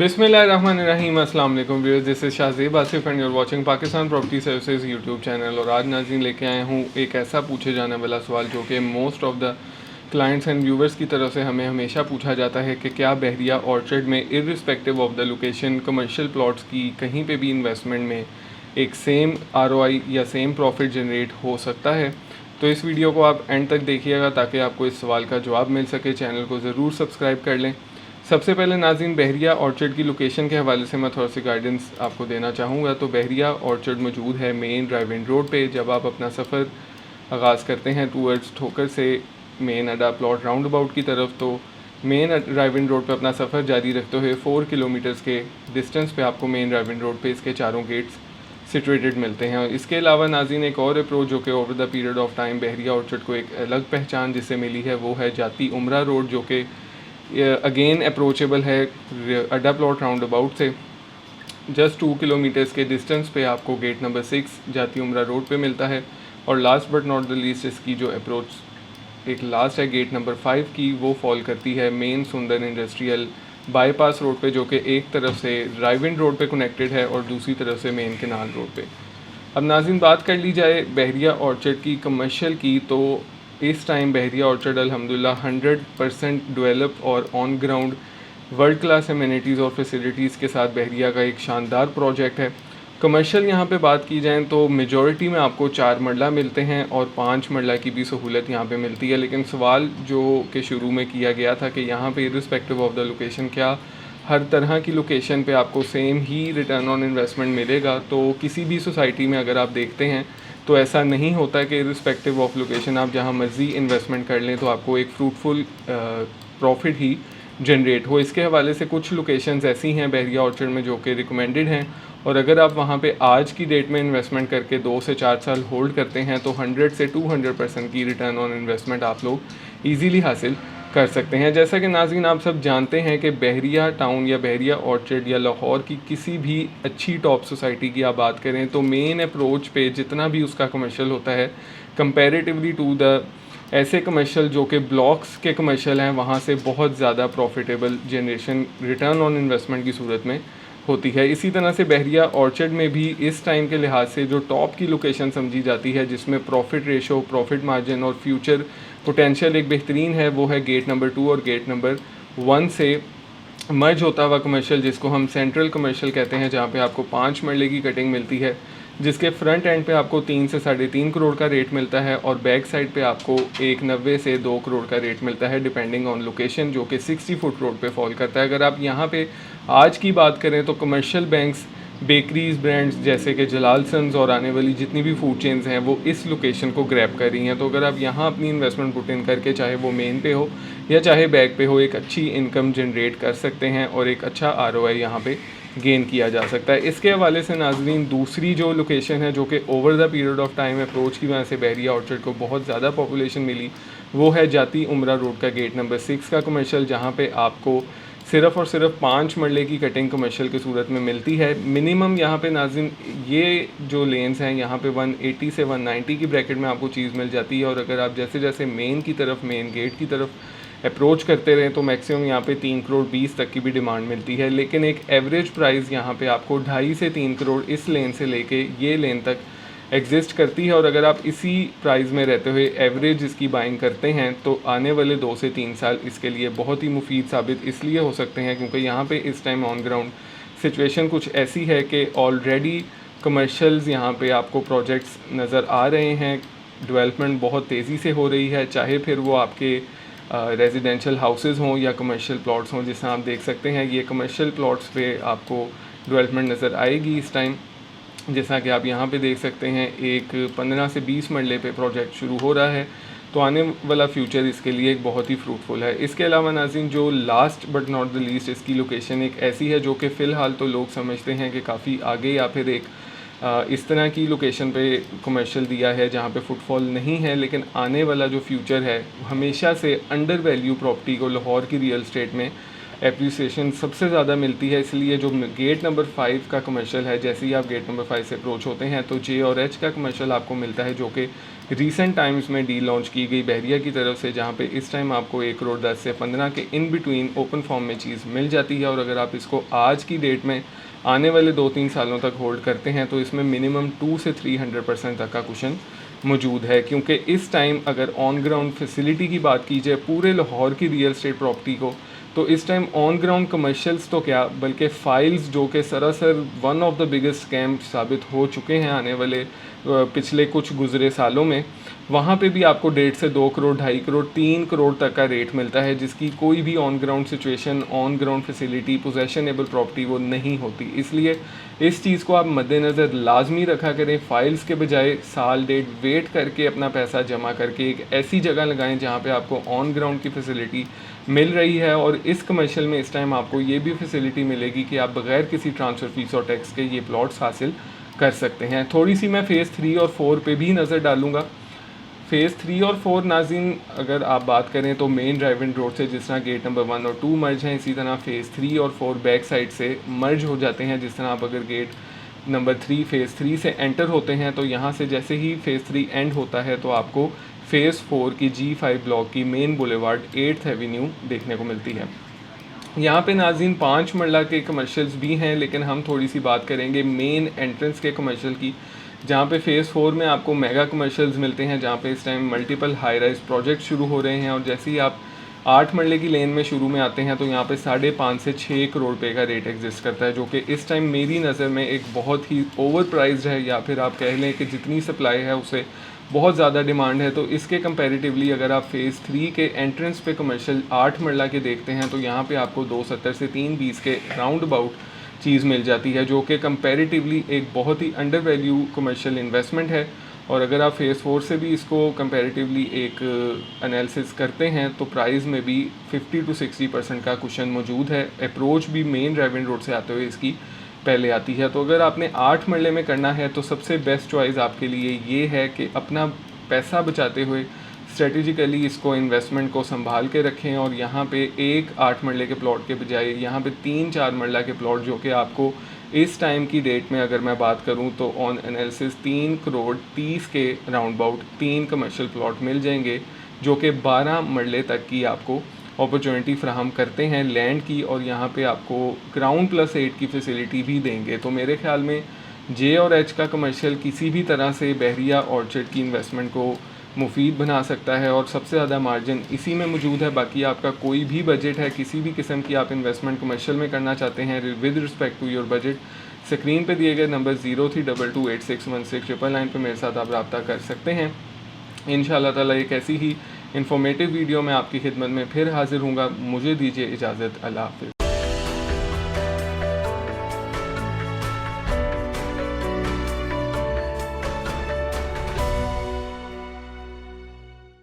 बिस्मिल्लाहिर्रहमानिर्रहीम। अस्सलाम वालेकुम viewers, this is Shahzeb Asif and you are watching Pakistan property services YouTube channel. और आज नाज़रीन लेके आए हूँ एक ऐसा पूछे जाने वाला सवाल जो कि most of the clients and viewers की तरफ से हमें हमेशा पूछा जाता है कि क्या बहरिया ऑर्चर्ड में irrespective of the location commercial plots की कहीं पे भी इन्वेस्टमेंट में एक सेम आरओआई या सेम प्रॉफिट जनरेट हो सकता है। तो इस वीडियो को आप एंड तक देखिएगा ताकि आपको इस सवाल का जवाब मिल सके। चैनल को ज़रूर सब्सक्राइब कर लें। सबसे पहले नाज़रीन बहरिया ऑर्चर्ड की लोकेशन के हवाले से मैं थोड़ा सी गाइडेंस आपको देना चाहूँगा। तो बहरिया ऑर्चर्ड मौजूद है मेन ड्राइव इन रोड पे। जब आप अपना सफ़र आगाज़ करते हैं टूवर्ड्स ठोकर से मेन अड्डा प्लॉट राउंड अबाउट की तरफ, तो मेन ड्राइव इन रोड पे अपना सफ़र जारी रखते हुए 4 किलोमीटर्स के डिस्टेंस पे आपको मेन ड्राइव इन रोड पे इसके चारों गेट्स सिचुएटेड मिलते हैं। और इसके अलावा नाज़रीन एक और अप्रोच जो कि over the period of time Bahria orchard को एक अलग पहचान जिससे मिली है वो है जाती उमरा रोड, जो कि अगेन अप्रोचेबल है अड्डा प्लॉट राउंड अबाउट से जस्ट 2 किलोमीटर्स के डिस्टेंस पे आपको गेट नंबर 6 जाती उमरा रोड पे मिलता है। और last but not the least इसकी जो अप्रोच एक लास्ट है गेट नंबर 5 की, वो फॉल करती है मेन सुंदर इंडस्ट्रियल बाईपास रोड पे, जो कि एक तरफ से ड्राइव इन रोड पे कनेक्टेड है और दूसरी तरफ से मेन केनाल रोड पे। अब नाज़रीन बात कर ली जाए बहरिया ऑर्चर्ड की कमर्शियल की, तो इस टाइम बहरिया ऑर्चर्ड अल्हम्दुलिल्लाह 100% डेवलप और on ground world class amenities और फैसिलिटीज़ के साथ बहरिया का एक शानदार प्रोजेक्ट है। कमर्शियल यहाँ पे बात की जाए तो मेजॉरिटी में आपको 4 मरला मिलते हैं और 5 मरला की भी सहूलत यहाँ पे मिलती है। लेकिन सवाल जो कि शुरू में किया गया था कि यहाँ पे इर्रिस्पेक्टिव ऑफ द लोकेशन क्या हर तरह की लोकेशन पे आपको same he return on investment मिलेगा, तो किसी भी सोसाइटी में अगर आप देखते हैं तो ऐसा नहीं होता कि इर्रिस्पेक्टिव ऑफ लोकेशन आप जहाँ मर्ज़ी इन्वेस्टमेंट कर लें तो आपको एक फ्रूटफुल प्रॉफिट ही जनरेट हो। इसके हवाले से कुछ लोकेशंस ऐसी हैं बहरिया ऑर्चर्ड में जो कि रिकमेंडेड हैं, और अगर आप वहाँ पे आज की डेट में इन्वेस्टमेंट करके 2 से 4 साल होल्ड करते हैं तो 100 से 200% की रिटर्न ऑन इन्वेस्टमेंट आप लोग ईज़िली हासिल कर सकते हैं। जैसा कि नाज़रीन आप सब जानते हैं कि बहरिया टाउन या बहरिया ऑर्चर्ड या लाहौर की किसी भी अच्छी टॉप सोसाइटी की आप बात करें तो मेन अप्रोच पे जितना भी उसका कमर्शियल होता है कंपैरेटिवली टू द ऐसे कमर्शियल जो कि ब्लॉक्स के कमर्शियल हैं वहाँ से बहुत ज़्यादा profitable generation return on investment की सूरत में होती है। इसी तरह से बहरिया ऑर्चर्ड में भी इस टाइम के लिहाज से जो टॉप की लोकेशन समझी जाती है जिसमें प्रॉफिट रेशो, प्रॉफिट मार्जिन और फ्यूचर पोटेंशियल एक बेहतरीन है, वो है गेट नंबर 2 और गेट नंबर 1 से मर्ज होता हुआ कमर्शियल, जिसको हम सेंट्रल कमर्शियल कहते हैं, जहाँ पे आपको 5 मरले की कटिंग मिलती है जिसके फ्रंट एंड पे आपको 3 से 3.5 करोड़ का रेट मिलता है और बैक साइड पे आपको 1.90 से 2 करोड़ का रेट मिलता है डिपेंडिंग ऑन लोकेशन, जो कि 60 फुट रोड पे फॉल करता है। अगर आप यहाँ पे आज की बात करें तो कमर्शियल बैंक्स, बेकरीज, ब्रांड्स जैसे कि जलाल सन्स और आने वाली जितनी भी फूड चेन्स हैं वो इस लोकेशन को ग्रैब कर रही हैं। तो अगर आप यहाँ अपनी इन्वेस्टमेंट पुट इन करके चाहे वो मेन पे हो या चाहे बैक पे हो एक अच्छी इनकम जनरेट कर सकते हैं और एक अच्छा आरओआई यहाँ पे गेन किया जा सकता है। इसके हवाले से नाज़रीन दूसरी जो लोकेशन है जो कि over the period of time approach की वजह से बहरिया ऑर्चर्ड को बहुत ज़्यादा पॉपुलेशन मिली, वो है जाती उमरा रोड का गेट नंबर 6 का कमर्शियल, जहाँ पे आपको सिर्फ़ और सिर्फ 5 मरले की कटिंग कमर्शियल की सूरत में मिलती है। मिनिमम यहाँ पे नाज़रीन ये जो लेन्स हैं यहाँ पे 180 से 190 की ब्रैकेट में आपको चीज़ मिल जाती है। और अगर आप जैसे जैसे मेन की तरफ, मेन गेट की तरफ अप्रोच करते रहें तो मैक्सिमम यहाँ पे 3 करोड़ 20 तक की भी डिमांड मिलती है। लेकिन एक एवरेज प्राइस यहाँ पे आपको 2.5 से 3 करोड़ इस लेन से लेके ये लेन तक एग्जिस्ट करती है। और अगर आप इसी प्राइस में रहते हुए एवरेज इसकी बाइंग करते हैं तो आने वाले 2 से 3 साल इसके लिए बहुत ही मुफीद साबित इसलिए हो सकते हैं क्योंकि यहाँ पे इस टाइम ऑन ग्राउंड सिचुएशन कुछ ऐसी है कि ऑलरेडी कमर्शियल्स यहाँ पे आपको प्रोजेक्ट्स नज़र आ रहे हैं, डेवलपमेंट बहुत तेज़ी से हो रही है, चाहे फिर वो आपके रेजिडेंशियल हाउसेस हों या कमर्शियल प्लॉट्स हों। जिससे आप देख सकते हैं ये कमर्शियल प्लॉट्स पे आपको डेवलपमेंट नज़र आएगी इस टाइम। जैसा कि आप यहाँ पे देख सकते हैं एक 15 से 20 मरले पे प्रोजेक्ट शुरू हो रहा है, तो आने वाला फ्यूचर इसके लिए एक बहुत ही फ्रूटफुल है। इसके अलावा नाज़रीन जो last but not the least इसकी लोकेशन एक ऐसी है जो कि फ़िलहाल तो लोग समझते हैं कि काफ़ी आगे या फिर एक इस तरह की लोकेशन पे कमर्शियल दिया है जहाँ पे फुटफॉल नहीं है, लेकिन आने वाला जो फ्यूचर है हमेशा से अंडर वैल्यू प्रॉपर्टी को लाहौर की रियल स्टेट में एप्रिसिएशन सबसे ज़्यादा मिलती है। इसलिए जो गेट नंबर 5 का कमर्शियल है, जैसे ही आप गेट नंबर 5 से अप्रोच होते हैं तो जे और एच का कमर्शियल आपको मिलता है जो कि रीसेंट टाइम्स में डील लॉन्च की गई बहरिया की तरफ से, जहाँ पे इस टाइम आपको 1 करोड़ 10 से 15 के इन बिटवीन ओपन फॉर्म में चीज़ मिल जाती है। और अगर आप इसको आज की डेट में आने वाले 2-3 सालों तक होल्ड करते हैं तो इसमें मिनिमम 2 से 300% तक का कुशन मौजूद है। क्योंकि इस टाइम अगर ऑन ग्राउंड फैसिलिटी की बात की जाए पूरे लाहौर की रियल एस्टेट प्रॉपर्टी को, तो इस टाइम ऑन ग्राउंड कमर्शियल्स तो क्या बल्कि फाइल्स जो कि सरासर one of the biggest scam साबित हो चुके हैं आने वाले पिछले कुछ गुजरे सालों में, वहाँ पे भी आपको 1.5 से 2 करोड़, 2.5 करोड़, 3 करोड़ तक का रेट मिलता है, जिसकी कोई भी on ground situation, on ground facility, possessionable property वो नहीं होती। इसलिए इस चीज़ को आप मद्देनज़र लाजमी रखा करें। फाइल्स के बजाय साल डेढ़ वेट करके अपना पैसा जमा करके एक ऐसी जगह लगाएं जहाँ पे आपको ऑन ग्राउंड की फैसिलिटी मिल रही है। और इस कमर्शियल में इस टाइम आपको ये भी फैसिलिटी मिलेगी कि आप बग़ैर किसी ट्रांसफ़र फीस और टैक्स के ये प्लॉट्स हासिल कर सकते हैं। थोड़ी सी मैं फ़ेज़ 3 और 4 पे भी नज़र डालूँगा। फ़ेज़ 3 और 4 नाज़रीन अगर आप बात करें तो मेन ड्राइविंग रोड से जिस तरह गेट नंबर 1 और 2 मर्ज हैं, इसी तरह फ़ेज़ 3 और 4 बैक साइड से मर्ज हो जाते हैं। जिस तरह आप अगर गेट नंबर 3 फ़ेज़ 3 से एंटर होते हैं तो यहाँ से जैसे ही फ़ेज़ 3 एंड होता है तो आपको फ़ेज़ 4 की G5 ब्लॉक की मेन बुलेवार्ड 8th एवेन्यू देखने को मिलती है। यहाँ पे नाज़रीन 5 मरला के कमर्शियल्स भी हैं, लेकिन हम थोड़ी सी बात करेंगे मेन एंट्रेंस के कमर्शियल की, जहाँ पे फ़ेज़ 4 में आपको मेगा कमर्शियल्स मिलते हैं, जहाँ पे इस time multiple high rise project शुरू हो रहे हैं। और जैसे ही आप 8 मरले की लेन में शुरू में आते हैं तो यहाँ पे 5.5 से 6 करोड़ रुपये का रेट एग्जिस्ट करता है, जो कि इस टाइम मेरी नज़र में एक बहुत ही ओवर प्राइस्ड है, या फिर आप कह लें कि जितनी सप्लाई है उसे बहुत ज़्यादा डिमांड है। तो इसके कंपैरेटिवली अगर आप फ़ेज़ 3 के एंट्रेंस पे कमर्शियल 8 मरला के देखते हैं तो यहाँ पे आपको 270 से 320 के राउंड अबाउट चीज़ मिल जाती है, जो कि कंपैरेटिवली एक बहुत ही अंडर वैल्यू कमर्शियल इन्वेस्टमेंट है। और अगर आप फ़ेज़ 4 से भी इसको कंपैरेटिवली एक एनालिसिस करते हैं तो प्राइस में भी 50 to 60% का कुशन मौजूद है। अप्रोच भी मेन ड्राइविंग रोड से आते हुए इसकी पहले आती है। तो अगर आपने 8 मरले में करना है तो सबसे बेस्ट चॉइस आपके लिए ये है कि अपना पैसा बचाते हुए स्ट्रेटेजिकली इसको इन्वेस्टमेंट को संभाल के रखें। और यहाँ पे एक 8 मरले के प्लॉट के बजाय यहाँ पे 3-4 मरला के प्लॉट, जो कि आपको इस टाइम की डेट में अगर मैं बात करूँ तो ऑन एनालिसिस 3 करोड़ 30 के राउंड अबाउट 3 कमर्शियल प्लॉट मिल जाएंगे, जो कि 12 मरले तक की आपको अपॉर्चुनिटी फ्राहम करते हैं लैंड की। और यहाँ पे आपको ग्राउंड +8 की फैसिलिटी भी देंगे। तो मेरे ख्याल में जे और एच का कमर्शियल किसी भी तरह से बहरिया ऑर्चर्ड की इन्वेस्टमेंट को मुफीद बना सकता है, और सबसे ज़्यादा मार्जिन इसी में मौजूद है। बाकी आपका कोई भी बजट है, किसी भी किस्म की आप इन्वेस्टमेंट कमर्शियल में करना चाहते हैं with respect to your budget, screen पे दिए गए नंबर 0322861699 पे मेरे साथ आप रब्ता कर सकते हैं। इंशाअल्लाह ताला एक ऐसी ही इन्फॉर्मेटिव वीडियो में आपकी खिदमत में फिर हाजिर हूँगा। मुझे दीजिए इजाज़त। अल्लाह हाफ़िज़।